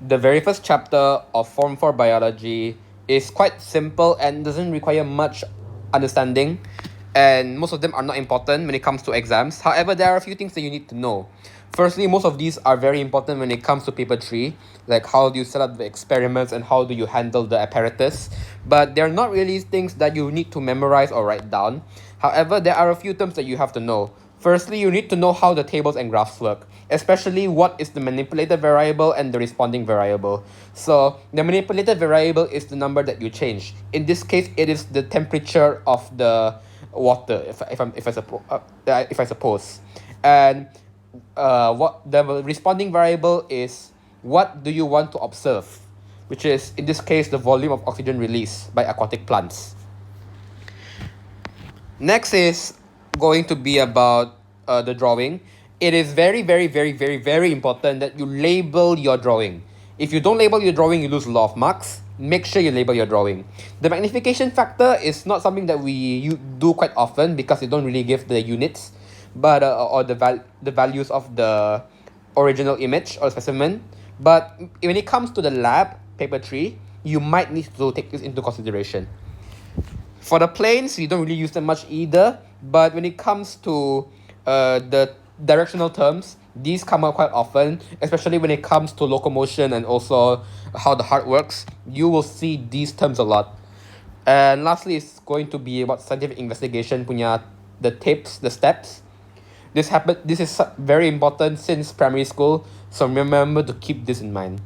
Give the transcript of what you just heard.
The very first chapter of Form 4 biology is quite simple and doesn't require much understanding, and most of them are not important when it comes to exams. However, there are a few things that you need to know. Firstly, most of these are very important when it comes to paper 3, like how do you set up the experiments and how do you handle the apparatus. But they're not really things that you need to memorize or write down. However, there are a few terms that you have to know. Firstly, you need to know how the tables and graphs work, especially what is the manipulated variable and the responding variable. So the manipulated variable is the number that you change. In this case, it is the temperature of the water, if I suppose. And what the responding variable is, what do you want to observe, which is in this case the volume of oxygen released by aquatic plants. Next is going to be about the drawing. It is very, very, very, very, very important that you label your drawing. If you don't label your drawing, you lose a lot of marks. Make sure you label your drawing. The magnification factor is not something that you do quite often because you don't really give the units, but or the values of the original image or specimen. But when it comes to the lab paper 3, you might need to take this into consideration. For the planes, we don't really use them much either, but when it comes to the directional terms, these come up quite often, especially when it comes to locomotion and also how the heart works. You will see these terms a lot. And lastly, it's going to be about scientific investigation punya the tips, the steps. This is very important since primary school, so remember to keep this in mind.